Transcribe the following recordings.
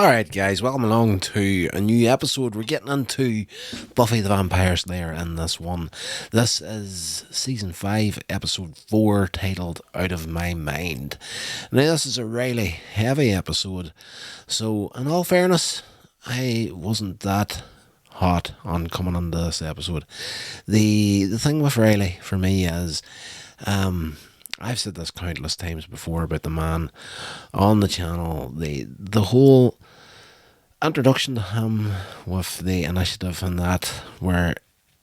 Alright, guys, welcome along to a new episode. We're getting into Buffy the Vampire Slayer in this one. This is Season 5, Episode 4, titled Out of My Mind. Now, this is a really heavy episode, so in all fairness, I wasn't that hot on coming on this episode. The thing with Riley, for me, is I've said this countless times before about the man on the channel. The whole introduction to him with the initiative and that, where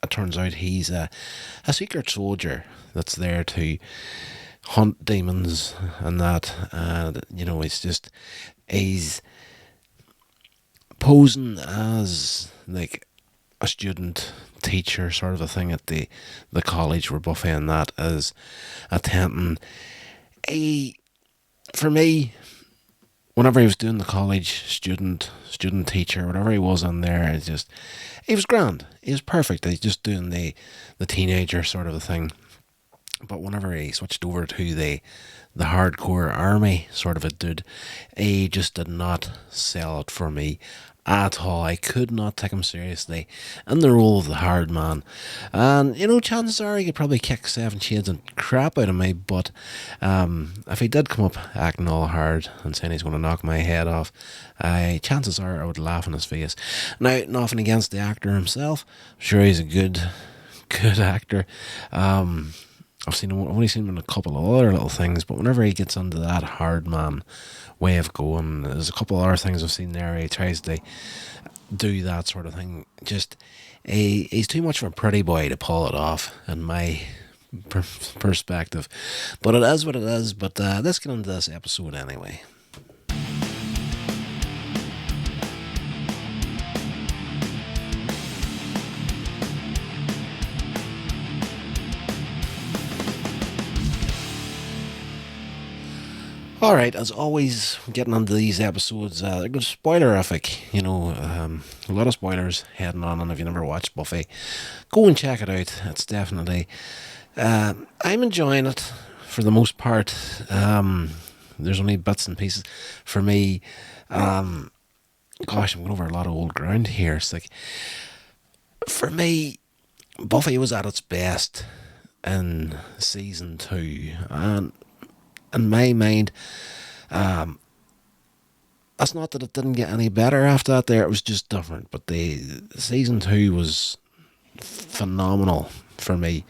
it turns out he's a secret soldier that's there to hunt demons and that. And he's posing as like a student teacher sort of a thing at the college where Buffy and that is attending. For me, whenever he was doing the college student teacher, whatever he was in there, he was grand. He was perfect. He's just doing the teenager sort of a thing. But whenever he switched over to the hardcore army sort of a dude, he just did not sell it for me at all. I could not take him seriously in the role of the hard man. And, chances are he could probably kick 7 shades and crap out of me, but if he did come up acting all hard and saying he's going to knock my head off, chances are I would laugh in his face. Now, nothing against the actor himself. I'm sure he's a good actor. I've only seen him in a couple of other little things, but whenever he gets into that hard man way of going, there's a couple of other things I've seen there. He tries to do that sort of thing. He's too much of a pretty boy to pull it off, in my perspective. But it is what it is. But let's get into this episode anyway. Alright, as always, getting into these episodes, they're good spoilerific, a lot of spoilers heading on, and if you never watched Buffy, go and check it out. It's definitely, I'm enjoying it for the most part. There's only bits and pieces for me. I'm going over a lot of old ground here. It's like, for me, Buffy was at its best in season 2, and in my mind, it's not that it didn't get any better after that there, it was just different. But the season 2 was phenomenal for me,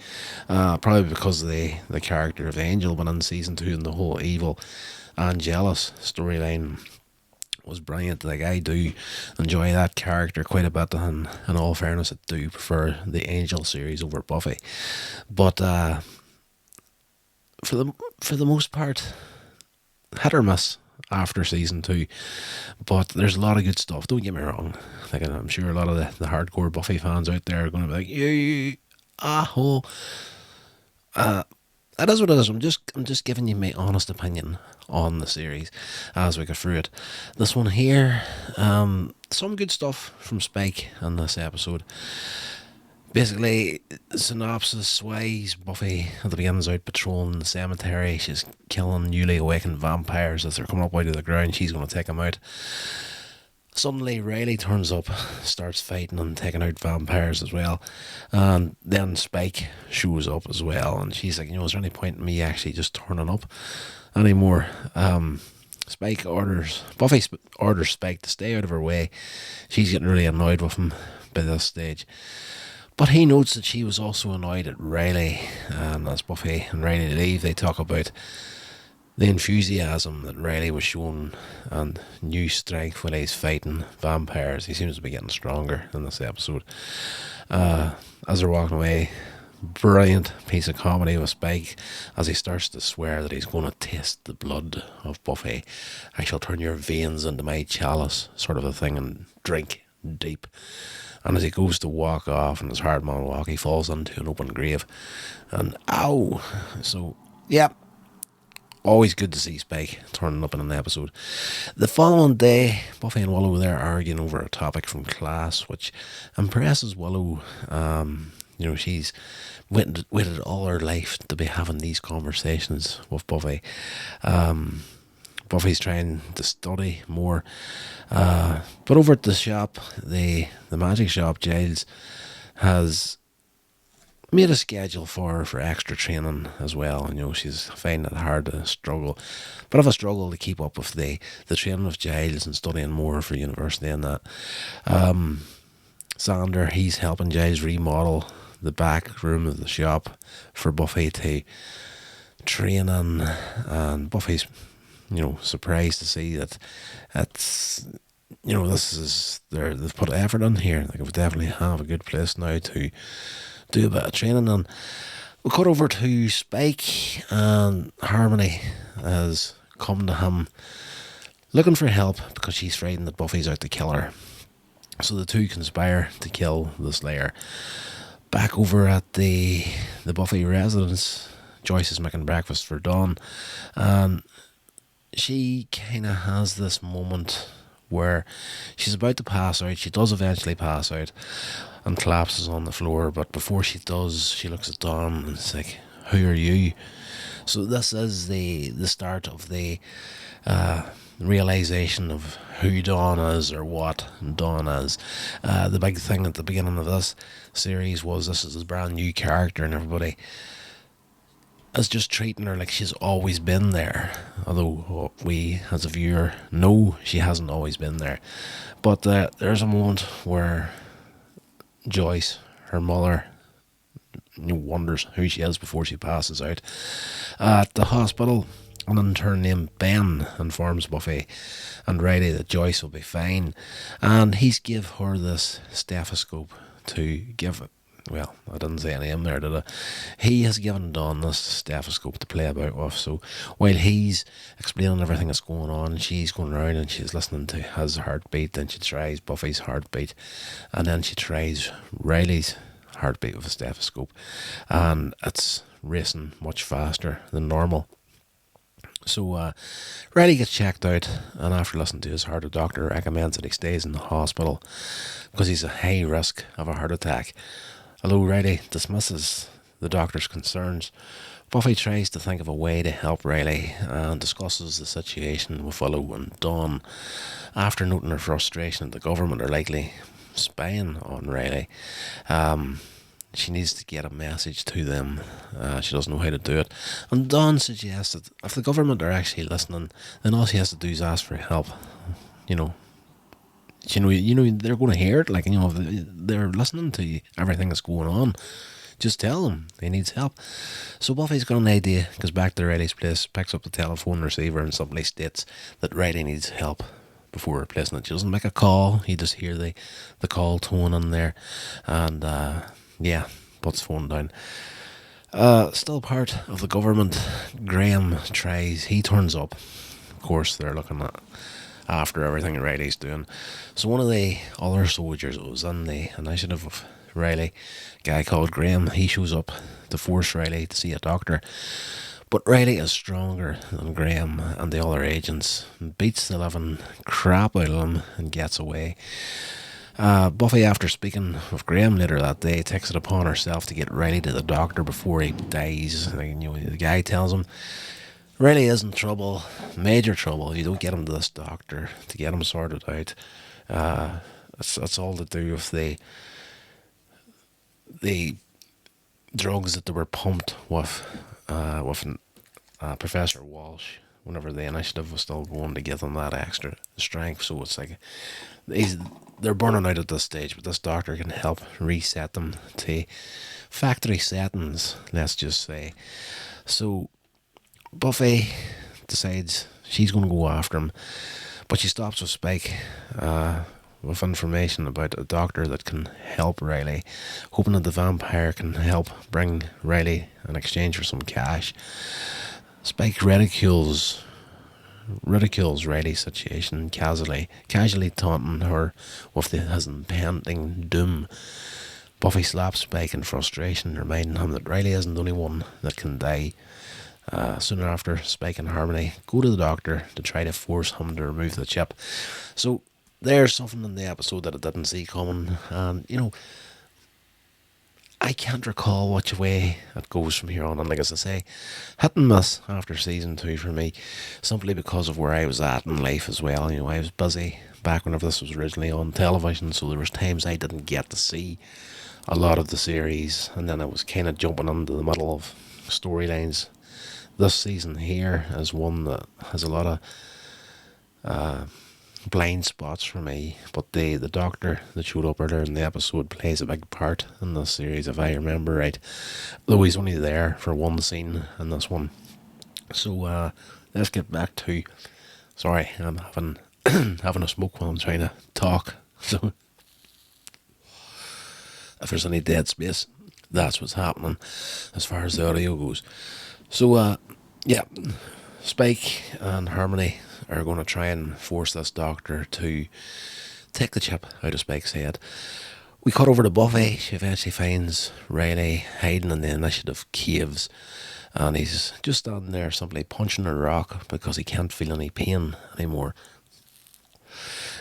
probably because of the character of Angel. But in season 2, and the whole evil Angelus storyline was brilliant. Like, I do enjoy that character quite a bit, and in all fairness, I do prefer the Angel series over Buffy. But for the most part, hit or miss after season 2, but there's a lot of good stuff, don't get me wrong. Like, I'm sure a lot of the hardcore Buffy fans out there are going to be like, you asshole. It is what it is. I'm just giving you my honest opinion on the series as we go through it. This one here, some good stuff from Spike in this episode. Basically, synopsis wise, Buffy at the beginning's out patrolling the cemetery. She's killing newly awakened vampires as they're coming up out of the ground. She's going to take them out. Suddenly, Riley turns up, starts fighting and taking out vampires as well. And then Spike shows up as well. And she's like, is there any point in me actually just turning up anymore? Buffy orders Spike to stay out of her way. She's getting really annoyed with him by this stage. But he notes that she was also annoyed at Riley, and as Buffy and Riley leave, they talk about the enthusiasm that Riley was showing and new strength when he's fighting vampires. He seems to be getting stronger in this episode. As they're walking away, brilliant piece of comedy with Spike as he starts to swear that he's going to taste the blood of Buffy. I shall turn your veins into my chalice, sort of a thing, and drink deep. And as he goes to walk off in his hard man walk, he falls into an open grave. And ow! So, yeah, always good to see Spike turning up in an episode. The following day, Buffy and Willow are arguing over a topic from class, which impresses Willow. She's waited all her life to be having these conversations with Buffy. Buffy's trying to study more. But over at the shop, the magic shop, Giles has made a schedule for her for extra training as well. You know, she's finding it hard to struggle, but of a struggle to keep up with the training of Giles and studying more for university and that. Xander, he's helping Giles remodel the back room of the shop for Buffy to train in, and Buffy's, you know, surprised to see that it's, you know, this is they've put effort in here. Like, we definitely have a good place now to do a bit of training. And we cut over to Spike, and Harmony has come to him looking for help because she's frightened that Buffy's out to kill her. So the two conspire to kill the Slayer. Back over at the Buffy residence, Joyce is making breakfast for Dawn, and she kind of has this moment where she's about to pass out. She does eventually pass out and collapses on the floor, but before she does, she looks at Dawn and it's like, "Who are you?" So this is the start of the realization of who Dawn is, or what Dawn is. The big thing at the beginning of this series was this is a brand new character, and everybody is just treating her like she's always been there, although we as a viewer know she hasn't always been there. But there's a moment where Joyce, her mother, wonders who she is before she passes out. At the hospital, an intern named Ben informs Buffy and Riley that Joyce will be fine, and he's give her this stethoscope to give it. Well, I didn't say any name there, did I? He has given Dawn this stethoscope to play about with, so while he's explaining everything that's going on, she's going around and she's listening to his heartbeat, then she tries Buffy's heartbeat, and then she tries Riley's heartbeat with a stethoscope, and it's racing much faster than normal. So Riley gets checked out, and after listening to his heart, the doctor recommends that he stays in the hospital because he's at high risk of a heart attack. Although Riley dismisses the doctor's concerns, Buffy tries to think of a way to help Riley and discusses the situation with Willow and Dawn. After noting her frustration that the government are likely spying on Riley, she needs to get a message to them. She doesn't know how to do it. And Dawn suggests that if the government are actually listening, then all she has to do is ask for help. You know, they're going to hear it. Like, if they're listening to everything that's going on, just tell them he needs help. So Buffy's got an idea, goes back to Riley's place, picks up the telephone receiver, and simply states that Riley needs help before replacing it. She doesn't make a call. You just hear the call tone in there, and puts the phone down. Still part of the government, Graham he turns up. Of course, they're looking at after everything Riley's doing. So one of the other soldiers that was in the initiative of Riley, a guy called Graham, he shows up to force Riley to see a doctor. But Riley is stronger than Graham and the other agents, and beats the living crap out of him and gets away. Buffy, after speaking with Graham later that day, takes it upon herself to get Riley to the doctor before he dies. The guy tells him Riley is in trouble, major trouble. You don't get him to this doctor to get him sorted out. It's all to do with the drugs that they were pumped with Professor Walsh whenever the initiative was still going to give them that extra strength. So it's like they're burning out at this stage, but this doctor can help reset them to factory settings, let's just say. So Buffy decides she's going to go after him, but she stops with Spike with information about a doctor that can help Riley, hoping that the vampire can help bring Riley in exchange for some cash. Spike ridicules Riley's situation, casually taunting her with his impending doom. Buffy slaps Spike in frustration, reminding him that Riley isn't the only one that can die. Soon after, Spike and Harmony go to the doctor to try to force him to remove the chip. So there's something in the episode that I didn't see coming, and I can't recall which way it goes from here on. And like as I say, hit and miss after season 2 for me, simply because of where I was at in life as well. You know, I was busy back whenever this was originally on television, so there was times I didn't get to see a lot of the series, and then I was kind of jumping into the middle of storylines. This season here is one that has a lot of blind spots for me, but the doctor that showed up earlier in the episode plays a big part in this series, if I remember right. Though he's only there for one scene in this one. So let's get back to. Sorry, I'm having having a smoke while I'm trying to talk. So if there's any dead space, that's what's happening as far as the audio goes. So yeah, Spike and Harmony are going to try and force this doctor to take the chip out of Spike's head. We cut over to Buffy. She eventually finds Riley hiding in the initiative caves, and he's just standing there simply punching a rock because he can't feel any pain anymore.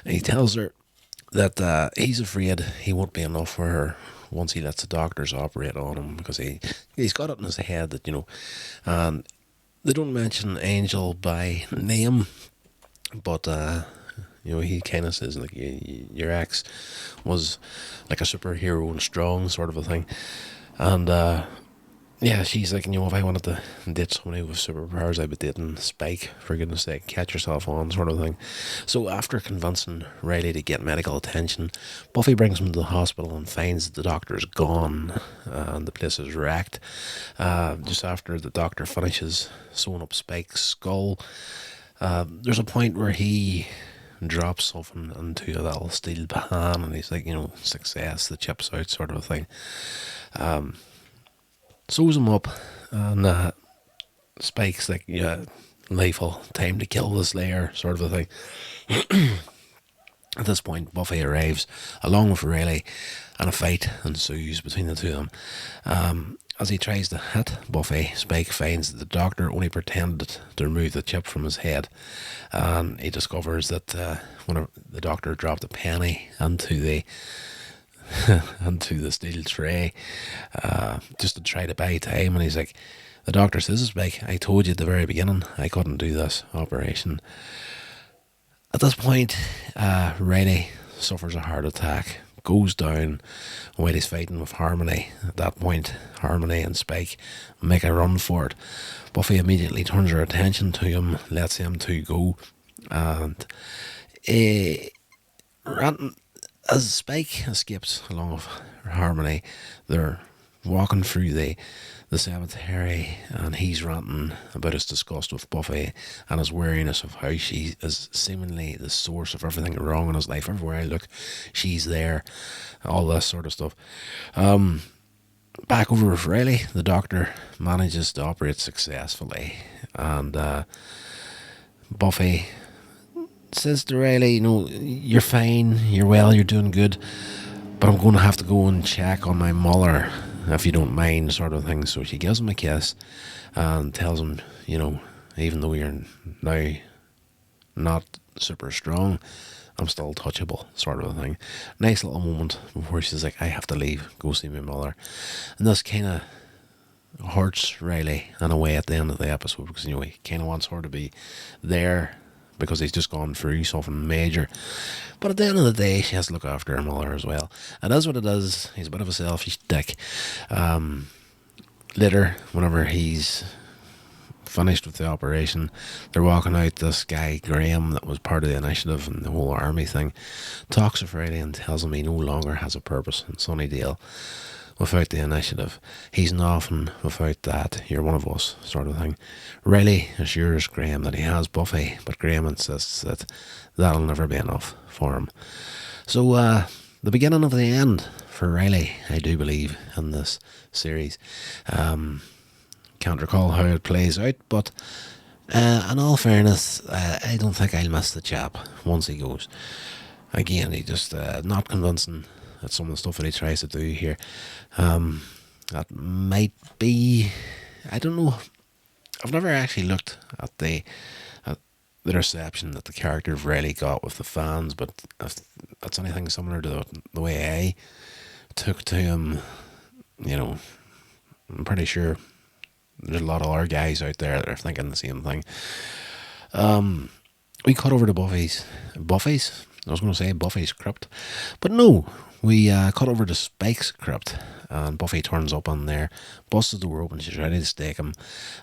And he tells her that he's afraid he won't be enough for her once he lets the doctors operate on him, because he's got it in his head that, you know, and they don't mention Angel by name, but you know, he kind of says like your ex was like a superhero and strong sort of a thing, and yeah, she's like, you know, if I wanted to date somebody with superpowers, I'd be dating Spike, for goodness sake, catch yourself on, sort of thing. So after convincing Riley to get medical attention, Buffy brings him to the hospital and finds that the doctor's gone and the place is wrecked. Just after the doctor finishes sewing up Spike's skull, there's a point where he drops something into a little steel pan and he's like, you know, success, the chip's out, sort of a thing. Sews him up, and Spike's like, yeah, lethal, time to kill the Slayer, sort of a thing. At this point, Buffy arrives, along with Riley, and a fight ensues between the two of them. As he tries to hit Buffy, Spike finds that the doctor only pretended to remove the chip from his head, and he discovers that when the doctor dropped a penny into the into the steel tray, just to try to buy time, and he's like, the doctor says, Spike, I told you at the very beginning I couldn't do this operation. At this point, Riley suffers a heart attack, goes down while he's fighting with Harmony. At that point, Harmony and Spike make a run for it. Buffy immediately turns her attention to him, lets them two go, and as Spike escapes along with Harmony, they're walking through the cemetery, and he's ranting about his disgust with Buffy and his wariness of how she is seemingly the source of everything wrong in his life. Everywhere I look, she's there, all this sort of stuff. Back over with Riley, the doctor manages to operate successfully, and Buffy says to Riley, you know, you're fine, you're well, you're doing good, but I'm going to have to go and check on my mother, if you don't mind, sort of thing. So she gives him a kiss and tells him, you know, even though you're now not super strong, I'm still touchable, sort of a thing. Nice little moment before she's like, I have to leave, go see my mother. And this kind of hurts Riley in a way at the end of the episode, because, you know, he kind of wants her to be there because he's just gone through something major. But at the end of the day, she has to look after her mother as well. And that's what it is. He's a bit of a selfish dick. Later, whenever he's finished with the operation, they're walking out. This guy, Graham, that was part of the initiative and the whole army thing, talks to Friday and tells him he no longer has a purpose in Sunnydale without the initiative. He's nothing without that. You're one of us, sort of thing. Riley assures Graham that he has Buffy, but Graham insists that that'll never be enough for him. So, the beginning of the end for Riley, I do believe, in this series. Can't recall how it plays out, but in all fairness, I don't think I'll miss the chap once he goes. Again, he just not convincing at some of the stuff that he tries to do here. That might be, I don't know, I've never actually looked at the reception that the character of Riley got with the fans, but if that's anything similar to the way I took to him you know, I'm pretty sure there's a lot of other guys out there that are thinking the same thing. We cut over to Buffy's. I was going to say Buffy's crypt, but no. We cut over to Spike's crypt, and Buffy turns up on there, busts the door open. She's ready to stake him,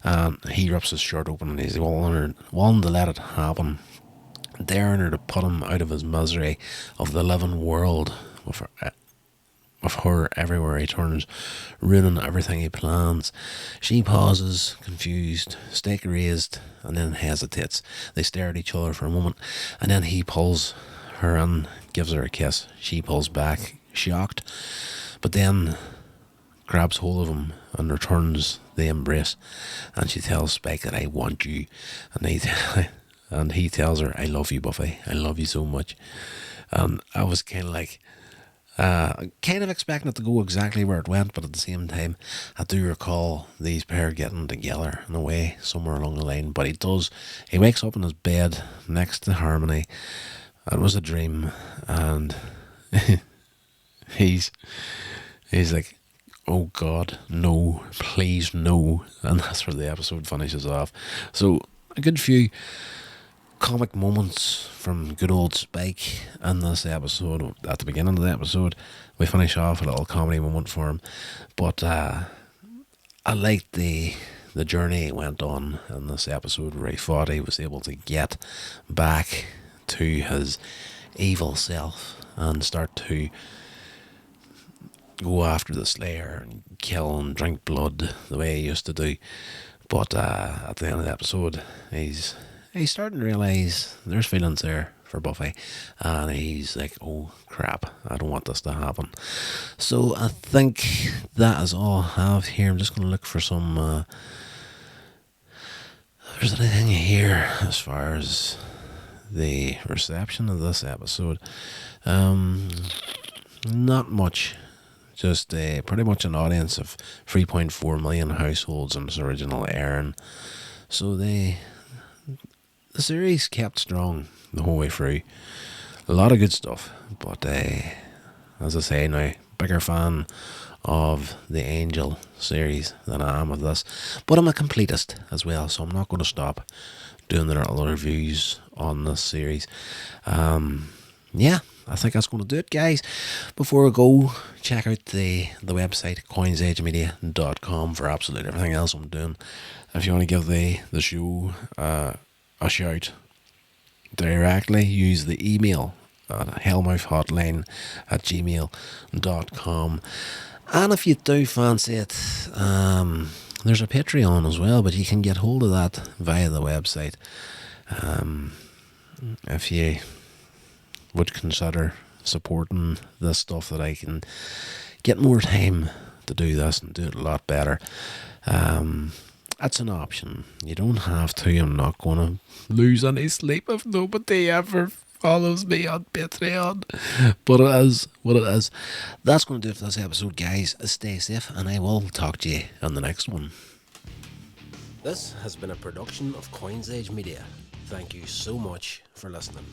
and he rips his shirt open, and he's wanting to let it happen, daring her to put him out of his misery of the living world of her everywhere he turns, ruining everything he plans. She pauses, confused, stake raised, and then hesitates. They stare at each other for a moment, and then he pulls her in, gives her a kiss. She pulls back, shocked, but then grabs hold of him and returns the embrace. And she tells Spike that I want you, and he tells her, I love you, Buffy. I love you so much. And I was kind of like, kind of expecting it to go exactly where it went, but at the same time, I do recall these pair getting together in a way somewhere along the line. But he does. He wakes up in his bed next to Harmony. It was a dream, and he's like, oh God, no, please no, and that's where the episode finishes off. So a good few comic moments from good old Spike in this episode. At the beginning of the episode, we finish off a little comedy moment for him, but I liked the journey he went on in this episode, where he thought he was able to get back to his evil self and start to go after the Slayer and kill and drink blood the way he used to do. But at the end of the episode, he's starting to realise there's feelings there for Buffy, and he's like, oh crap, I don't want this to happen. So I think that is all I have here. I'm just going to look for some if there's anything here as far as the reception of this episode. Not much. Just pretty much an audience of 3.4 million households in its original airing. So the series kept strong the whole way through. A lot of good stuff, but as I say now, bigger fan of the Angel series than I am of this. But I'm a completist as well, so I'm not going to stop doing the little reviews on this series. Yeah, I think that's going to do it, guys. Before we go, check out the website, coinsagemedia.com, for absolutely everything else I'm doing. If you want to give the show a shout directly, use the email at Hellmouth Hotline at gmail.com. And if you do fancy it, there's a Patreon as well, but you can get hold of that via the website. If you would consider supporting this stuff, that I can get more time to do this and do it a lot better, that's an option. You don't have to. I'm not going to lose any sleep if nobody ever follows me on Patreon, but it is what it is. That's going to do it for this episode, guys. Stay safe, and I will talk to you on the next one. This has been a production of Coins Age Media. Thank you so much for listening.